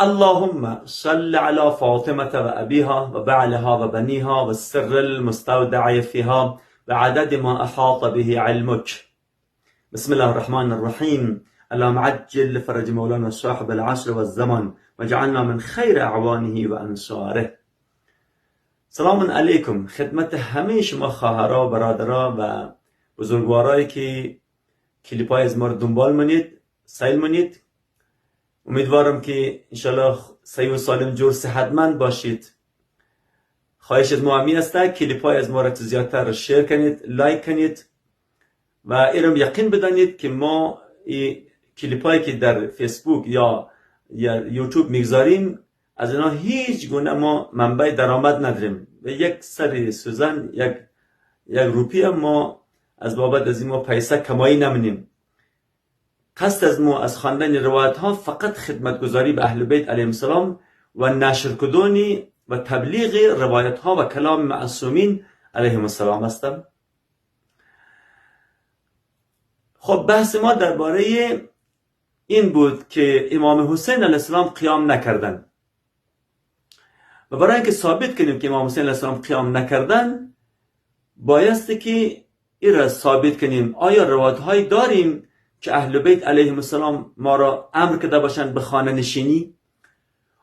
اللهم صل على فاطمة وأبيها وبعلها وبنيها والسر المستودع فيها بعدد ما أحاط به علمك. بسم الله الرحمن الرحيم. اللهم عجل فرج مولانا صاحب العصر والزمان واجعلنا من خیر اعوانه و انصاره. سلام علیکم خدمت همه شما خواهرها و برادرها و بزرگوارایی که کلیپای از ما رو دنبال منید، سیل منید. امیدوارم که انشالله صحیح و سالم جور صحتمند باشید. خواهش از ما همین است کلیپای از ما را زیادتر شیر کنید، لایک کنید و اینم یقین بدانید که ما کلیپایی که در فیسبوک یا یوتیوب میگذاریم از اینا هیچ گونه ما منبع درآمد نداریم و یک سر سوزن یک روپیه ما از بابت از این ما پیسه کمایی نمونیم. قصد از ما از خواندن روایت ها فقط خدمتگزاری به اهل بیت علیهم السلام و نشر کردن و تبلیغ روایت ها و کلام معصومین علیهم السلام است. خب بحث ما درباره این بود که امام حسین علیه السلام قیام نکردن و برای اینکه ثابت کنیم که امام حسین علیه السلام قیام نکردن بایستی که این را ثابت کنیم. آیا روایت هایی داریم که اهل بیت علیهم السلام ما را امر کرده باشند به خانه نشینی؟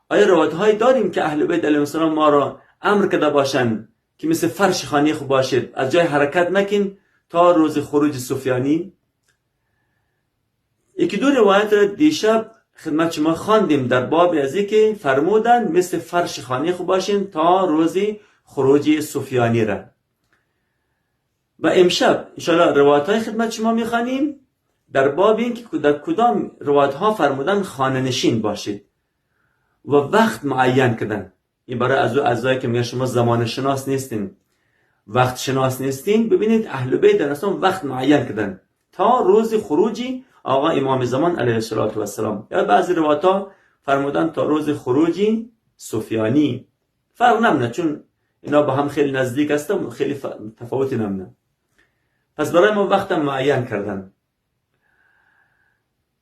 آیا روایت هایی داریم که اهل بیت علیهم السلام ما را امر کرده باشند که مثل فرش خانه خوب باشید، از جای حرکت نکن تا روز خروج سفیانی؟ یکی دو روایت را دیشب خدمت شما خواندیم در باب ازی که فرمودن مثل فرش خانه خوب باشین تا روز خروج سفیانی را. و امشب انشاءالله روایت های خدمت شما میخوانیم در باب این که در کدام روایت ها فرمودن خانه نشین باشید و وقت معین کردن. این برای از اعضایی که میگن شما زمان شناس نیستین، وقت شناس نیستین، ببینید اهل بیت در اصلا وقت معین کردن تا روز خروجی آقا امام زمان علیه السلام. یا بعضی روایت ها فرمودن تا روز خروجی سفیانی. فرق نمونه چون اینا با هم خیلی نزدیک هستن، خیلی تفاوتی نمونه. پس برای ما وقت معین کردن.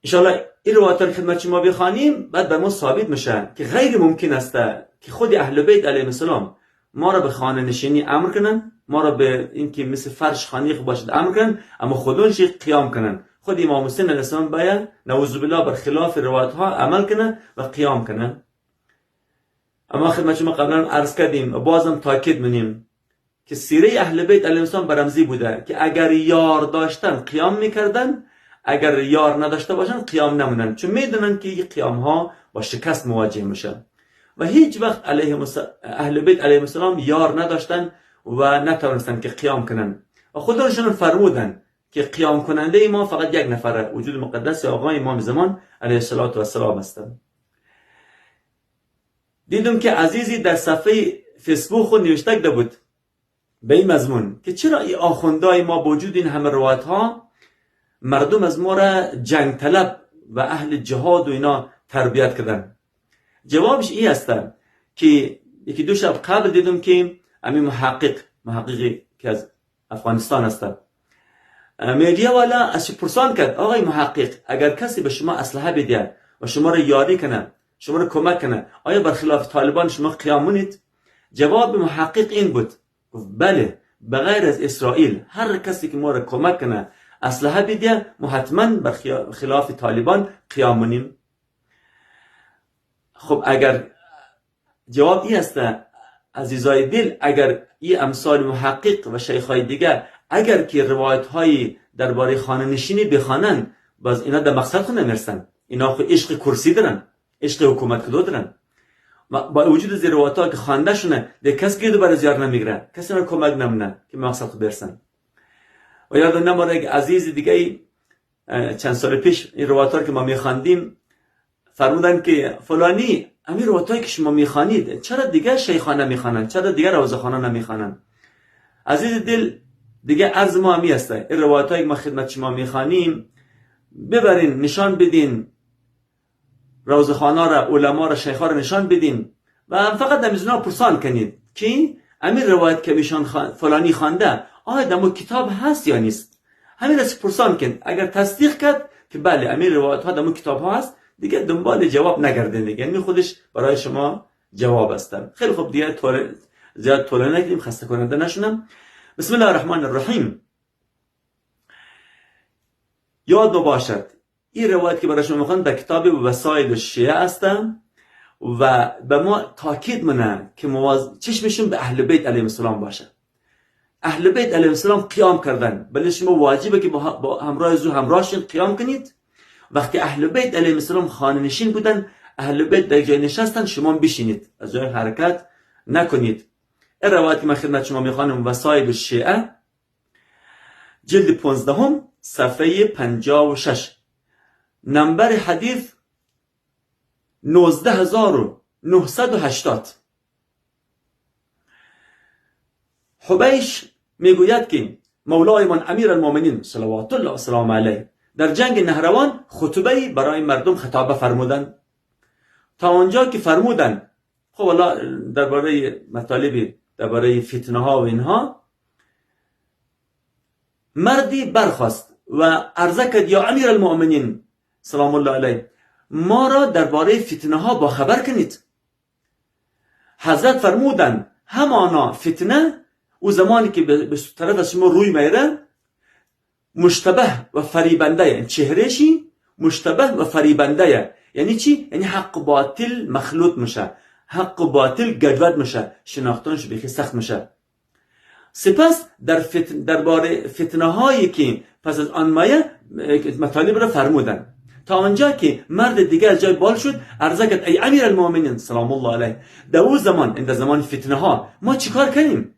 انشاءالله این روایت رو خدمت شما بخوانیم بعد به ما ثابت میشه که غیر ممکن است که خود اهل بیت علیهم السلام ما را به خانه نشینی امر کنن، ما را به اینکه مثل فرش خانه باشد امر کنن، اما خودش قیام کنن. خود امام حسین علیه السلام باید نعوذ بالله بر خلاف روایت ها عمل کنه و قیام کنه. اما خدمت شما قبلا عرض کردیم و بازم تاکید منیم که سیره اهل بیت علیهم السلام برمزی بوده که اگر یار داشتن قیام میکردن، اگر یار نداشته باشن قیام نمونن، چون میدونن که این قیام ها با شکست مواجه میشن. و هیچ وقت اهل بیت علیهم السلام یار نداشتن و نتوانستن که قیام کنن و خودشون فرمودن که قیام کننده ما فقط یک نفره، وجود مقدس آقا امام زمان علیه السلام هستند. دیدم که عزیزی در صفحه فیسبوک خود نوشته بود به این مضمون که چرا این آخوندهای ما با وجود این همه روایت ها مردم از ما را جنگ طلب و اهل جهاد و اینا تربیت کردن. جوابش این است که یکی دو شب قبل دیدم که همین محققی که از افغانستان است میدیا والا از پرسان کرد آقای محقق اگر کسی به شما اسلحه بده و شما را یاری کنه، شما را کمک کنه، آیا برخلاف طالبان شما قیام منید؟ جواب محقق این بود، بله، بغیر از اسرائیل هر کسی که ما را کمک کنه اسلحه بده ما حتما برخلاف طالبان قیام منیم. خب اگر جواب این است عزیزای دل، اگر این امثال محقق و شیخای دیگر اگر که روایت های درباره خانه نشینی بخوانن باز اینا در مقصد خود نمیرسن. اینا خود عشق کرسی دارن، عشق حکومت کدو دارن. با وجود از روایت ها که خوانده شونه ده کس گیردو برای زیار نمیگیره، کسی را کمک نمونه که مقصد خود برسن. و یادم نماره یک عزیز دیگه چند سال پیش این روایت ها که ما میخواندیم فرمودن که فلانی همین روایت هایی که شما میخوانید چرا دیگه شیخانه میخوانن، چرا دیگه روزخانه نمیخوانن؟ عزیز دل دیگه عرض ما همی است این روایت هایی که ما خدمت شما میخوانیم ببرین نشان بدین، روزخانه را، علما را، شیخا را نشان بدین و فقط دمیزونا پرسان کنید که همین روایت که میشان فلانی خوانده آیا دمو کتاب هست یا نیست. همین را پرسان کن، اگر تصدیق کرد که بله همین روایت ها دمو کتاب ها هست دیگه دنبال جواب نگردین دیگه، یعنی خودش برای شما جواب است. خیلی خوب دیگه زیاد طول نگیریم، خسته کننده نشونم. بسم الله الرحمن الرحیم. یاد باشد این روایت که برای شما میخوام در کتاب وسایل الشیعه است و به ما تاکید منه که چشمشون به اهل بیت علیهم السلام باشه. اهل بیت علیهم السلام قیام کردن، بله شما واجبه که با همراه همراهشون قیام کنید. وقتی اهل بیت علیهم السلام خانه نشین بودن، اهل بیت در جای نشستن، شما بشینید، از جای حرکت نکنید. این روایت که من خدمت شما میخوانم، وسایل الشیعه، جلد 15 صفحه 56، نمبر حدیث 19980. حبیش میگوید که مولایمان امیر المؤمنین صلوات الله و سلام علیه در جنگ نهروان خطبه برای مردم خطابه فرمودند، تا آنجا که فرمودند خب الله درباره مطالبی درباره فتنه ها و اینها، مردی برخاست و عرضه کرد یا امیر المؤمنین سلام الله علیه، ما را درباره فتنه ها با خبر کنید. حضرت فرمودند همانا فتنه او زمانی که به طرف از شما روی میره مشتبه و فریبنده، یعنی چهرهشی مشتبه و فریبنده. یعنی چی؟ یعنی حق باطل مخلوط میشه، حق باطل گډوډ میشه، شناختنش بخی سخت میشه. سپس درباره فتنه هایی که پس از آن مایه مطالب را فرمودن، تا آنجا که مرد دیگر از جای بال شد، عرضه کرد ای امیر المؤمنین سلام الله علیه، در اون زمان، در زمان فتنه ها ما چیکار کنیم؟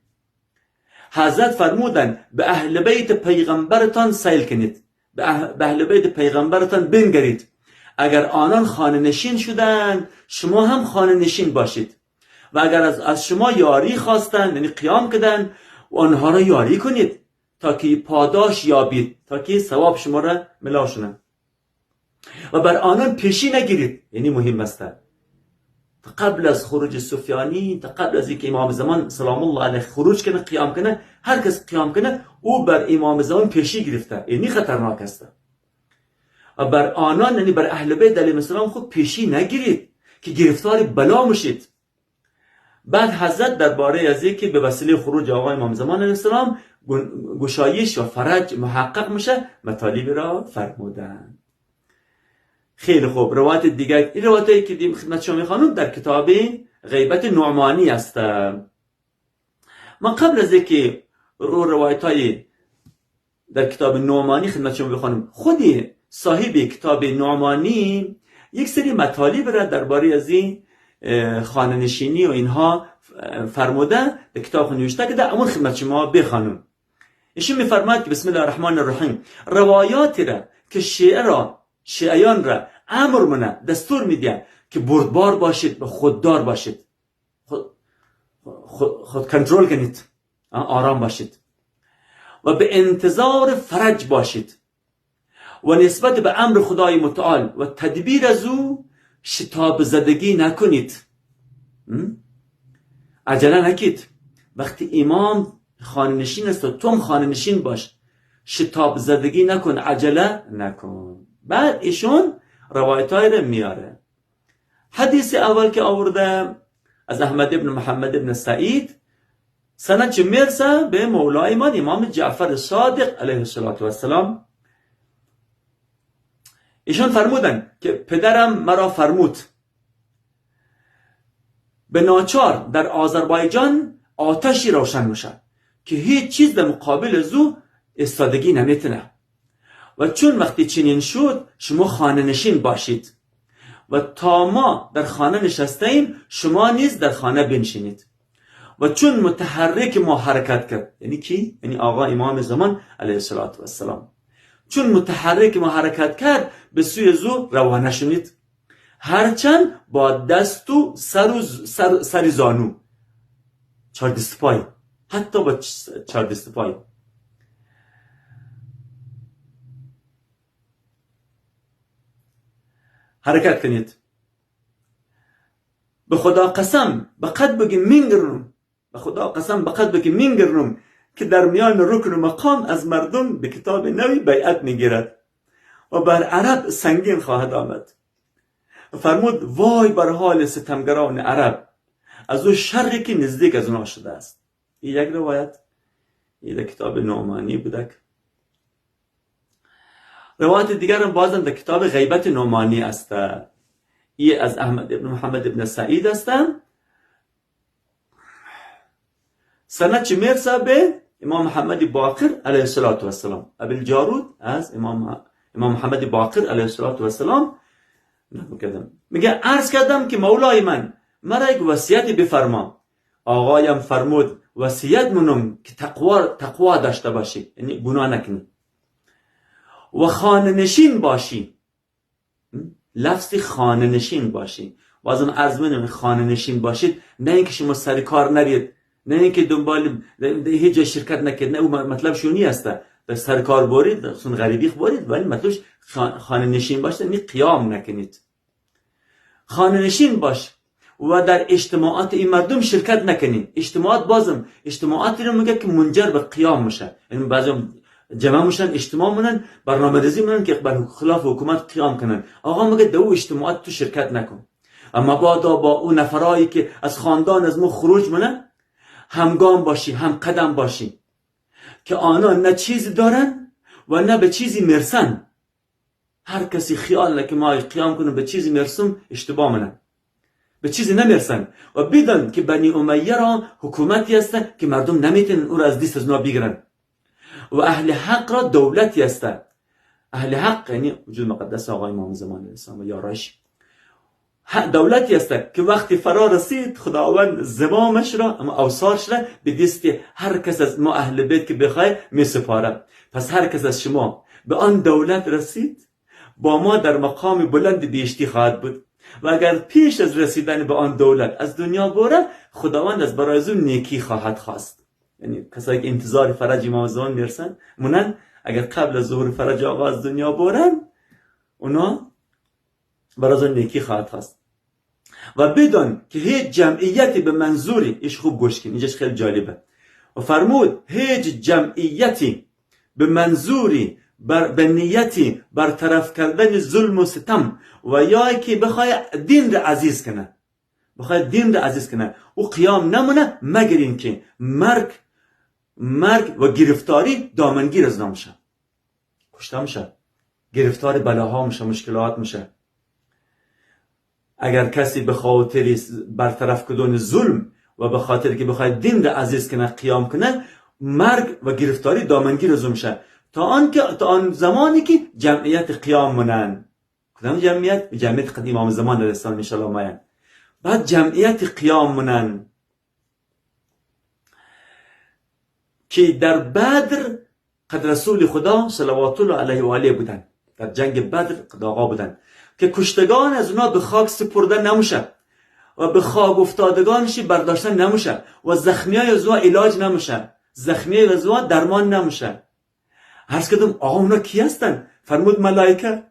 حضرت فرمودن به اهل بیت پیغمبرتان سیل کنید، به اهل بیت پیغمبرتان بنگرید. اگر آنان خانه نشین شدند شما هم خانه نشین باشید، و اگر از شما یاری خواستند، یعنی قیام کردند، و آنها را یاری کنید تا که پاداش یابید، تا که ثواب شما را ملا شونه. و بر آنان پیشی نگیرید، یعنی مهم است. قبل از خروج سفیانی، قبل از اینکه امام زمان سلام الله علیه خروج کنه، قیام کنه، هر کس قیام کنه او بر امام زمان پیشی گرفته، یعنی خطرناک است. و بر آنان، یعنی بر اهل بیت علیهم السلام خود پیشی نگیرید که گرفتار بلا میشید. بعد حضرت درباره از اینکه به وسیله خروج آقا امام زمان علیه السلام گشایش و فرج محقق میشه، مطالب را فرمودند. خیلی خوب. روایت دیگر، این روایتی که دیم خدمت شما میخوانم در کتاب غیبت نعمانی است. من قبل از اینکه روایت های در کتاب نعمانی خدمت شما بخوانم، خودی صاحب کتاب نعمانی یک سری مطالب را درباره از این خانه نشینی و اینها فرموده، در کتاب نوشته که اما خدمت شما بخوانم. ایشون میفرماید که بسم الله الرحمن الرحیم، روایاتی را که شیعیان را امر منه، دستور میده که بردبار باشید و خوددار باشید، خود کنترل کنید، آرام باشید و به انتظار فرج باشید و نسبت به امر خدای متعال و تدبیر از او شتاب زدگی نکنید. عجله نکید. وقتی امام خانه نشین است و تو خانه نشین باش، شتاب زدگی نکن، عجله نکن. بعد ایشون روایتای را میاره. حدیث اول که آورده از احمد ابن محمد ابن سعید، سند چه میرسه به مولای من امام جعفر صادق علیه السلام. ایشان فرمودن که پدرم مرا فرمود به ناچار در آذربایجان آتشی روشن میشه که هیچ چیز در مقابل زو استادگی نمیتونه، و چون وقتی چنین شد شما خانه نشین باشید و تا ما در خانه نشستیم شما نیز در خانه بنشینید. و چون متحرک ما حرکت کرد، یعنی کی؟ یعنی آقا امام زمان علیه السلام، چون متحرک ما حرکت کرد به سوی زو روانه شدید، هرچند با دست و سر زانو، 4 دست پای، حتی با 4 دست پای. حرکت کنید. به خدا قسم به قد بگی میگرنم، به خدا قسم به قد بگی میگرنم که در میان رکن و مقام از مردم به کتاب نوی بیعت میگیرد و بر عرب سنگین خواهد آمد. فرمود وای بر حال ستمگران عرب از او شری که نزدیک از اونها شده است. این یک روایت، این در کتاب نعمانی بوده. روایت دیگر هم بازم در کتاب غیبت نعمانی است. این از احمد ابن محمد ابن سعید است. سند چه میرسه به امام محمد باقر علیه السلام. ابی الجارود از امام محمد باقر علیه السلام میگه عرض کردم که مولای من مرا یک وصیتی بفرما. آقایم فرمود وصیت منم که تقوا داشته باشی، یعنی گناه نکنی و خانه نشین باشی. لفظ خانه نشین باشی، بازم عرض منم خانه نشین باشید، نه اینکه شما سر کار نرید، نه اینکه دنبال هیچ جای شرکت نکنید، نه مطلب شونی است در سر کار برید، سون غریبی برید، ولی مطلبش خانه نشین باشید، یعنی قیام نکنید. خانه نشین باش و در اجتماعات این مردم شرکت نکنید. اجتماعاتی رو میگه که منجر به قیام میشه، یعنی بعضی جمع میشن، اجتماع میکنن، برنامه‌ریزی میکنن که بر خلاف حکومت قیام کنن. آقا میگه در اون اجتماعات تو شرکت نکن. اما با اون نفرایی که از خاندان از ما خروج منن همگام باشی، هم قدم باشی، که آنها نه چیزی دارن و نه به چیزی میرسن. هر کسی خیال که ما قیام کنیم به چیزی میرسم، اشتباه منن، به چیزی نمیرسن. و بدون که بنی امیه را حکومتی هست که مردم نمیتونن او را از دست از اونا بگیرن، و اهل حق را دولتی هست. اهل حق یعنی وجود مقدس آقای امام زمان اسلام و یاراش، دولتی هست که وقتی فرا رسید خداوند زمامش را، اما اوصارش را به دست هر کس از ما اهل بیت که بخواه می سپاره. پس هر کس از شما به آن دولت رسید با ما در مقام بلند بیشتی خواهد بود، و اگر پیش از رسیدن به آن دولت از دنیا بره، خداوند از برای از اون نیکی خواهد خواست. یعنی کسایی که انتظار فرج امام زمان میرسن مونن، اگر قبل از ظهور فرج آقا از دنیا برن، اونا برای از اون نیکی خواهد خواست. و بدون که هیچ جمعیتی به منظوری، ایش خوب گوش کن، اینجاش خیلی جالبه. و فرمود هیچ جمعیتی به منظوری به نیتی برطرف کردن ظلم و ستم و یا که بخواه دین را عزیز کنه، او قیام نمونه مگر این که مرگ و گرفتاری دامنگیر از نامشه، کشته میشه، گرفتار بلاها میشه، مشکلات میشه. اگر کسی به خاطر برطرف کردن ظلم و به خاطر که بخواد دین را عزیز کنه قیام کنه، مرگ و گرفتاری دامنگیر از میشه، تا آن زمانی که جمعیت قیام منن. کدام جمعیت؟ جمعیت قدیم امام زمان علیه السلام ان شاء الله میان. بعد جمعیت قیام منن که در بدر قد رسول خدا صلوات الله علیه و آله بودن، در جنگ بدر قد آقا بودن، که کشتگان از اونا به خاک سپرده نمیشه و به خاک افتادگانشی برداشتن نمیشه و زخمیای از اونا علاج نمیشه، زخمیای از اونا درمان نمیشه. عرض کردم آقا اونا کی هستن؟ فرمود ملائکه.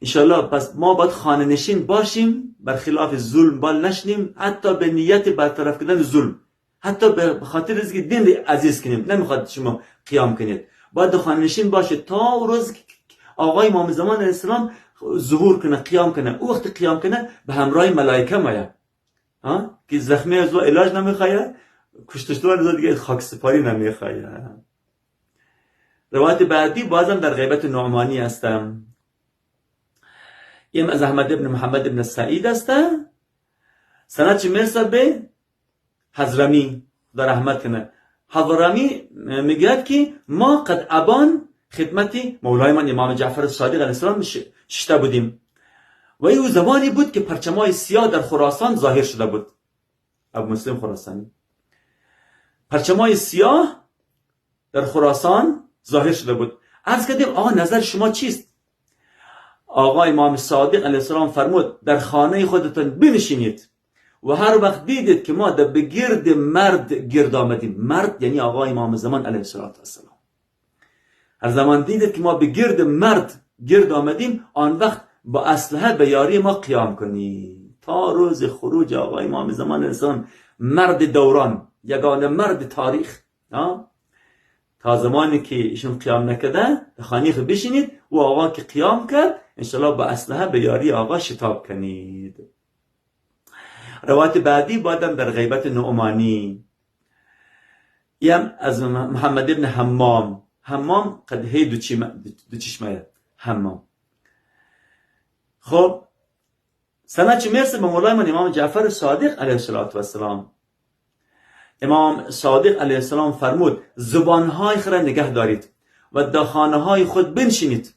انشالله پس ما باید خانه نشین باشیم، برخلاف ظلم بال نشنیم، حتی به نیت برطرف کردن ظلم، حتی به خاطر اینکه دین رو عزیز کنیم، نمیخواد شما قیام کنید، باید خانه نشین باشه تا روز آقای امام زمان علیه السلام ظهور کنه، قیام کنه. او وقت قیام کنه به همراه ملائکه میاد، که زخمی از او علاج نمیخواد، کشتشتوار از دیگه خاک سپاری نمیخواد. روایت بعدی بازم در غیبت نعمانی هستم. این از احمد ابن محمد ابن سعید است. سند چه میرسه به حضرمی در رحمت کنه. حضرمی میگه که ما قد ابان خدمتی مولای من امام جعفر صادق علیه السلام ششته بودیم و این زمانی بود که پرچمای سیاه در خراسان ظاهر شده بود. ابو مسلم خراسانی، پرچمای سیاه در خراسان ظاهر شده بود. عرض کردیم آقا نظر شما چیست؟ آقا امام صادق علیه السلام فرمود در خانه خودتان بنشینید و هر وقت دیدید که ما در بگرد مرد گرد آمدیم، مرد یعنی آقا امام زمان علیه السلام، هر زمان دیدید که ما به گرد مرد گرد آمدیم، آن وقت با اسلحه به یاری ما قیام کنید تا روز خروج آقا امام زمان علیه السلام، مرد دوران، یگانه مرد تاریخ، تا زمانی که ایشون قیام نکرده در خانه خود بشینید و آقا که قیام کرد انشالله با اسلحه به یاری آقا شتاب کنید. روایت بعدی بادم در غیبت نعمانی یم از محمد ابن حمام قد هی دو چشمه حمام. خب سند چه میرسه به مولای من امام جعفر صادق علیه السلام. امام صادق علیه السلام فرمود زبانهای خود را نگه دارید و در خانه های خود بنشینید.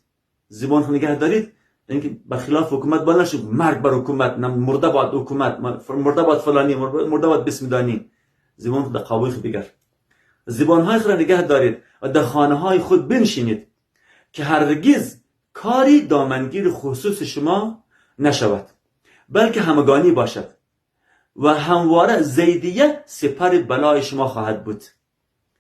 زبان خود نگه دارید یعنی برخلاف حکومت باید نشد مرگ بر حکومت، مرده باد حکومت، مرده باد فلانی، مرده باد بسمدانی. زبان خود در قابل خود بگر. زبانهای خود را نگه دارید و در خانه های خود بنشینید که هرگز کاری دامنگیر خصوص شما نشود بلکه همگانی باشد و همواره زیدیه سپر بلای شما خواهد بود.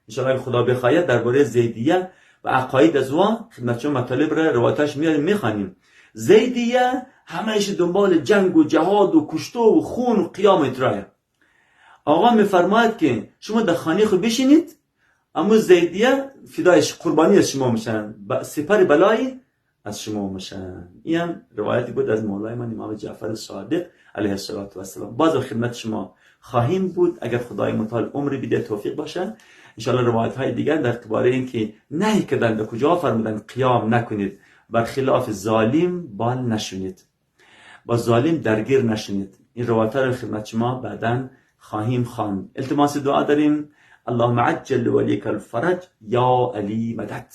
انشاءالله خدا بخواهد درباره زیدیه و عقاید از وان خدمت شما مطالب را روایتش میخوانیم. زیدیه همهش دنبال جنگ و جهاد و کشته و خون و قیام اترایه. آقا میفرماید که شما در خانه خود بشینید اما زیدیه فدایش قربانی از شما میشن، سپر بلایی از شما میشن. این روایتی بود از مولای من امام جعفر صادق علیه السلام. باز خدمت شما خواهیم بود اگر خدای متعال عمر بیده توفیق باشه. انشاءالله روایت های دیگر در اعتبار اینکه نهی کردن به کجا فرمودن قیام نکنید، برخلاف ظالم بال نشونید، با ظالم درگیر نشونید. این روایت ها رو خدمت شما بعداً خواهیم خواند. التماس دعا داریم. اللهم عجل ولیک الفرج یا علی مدد.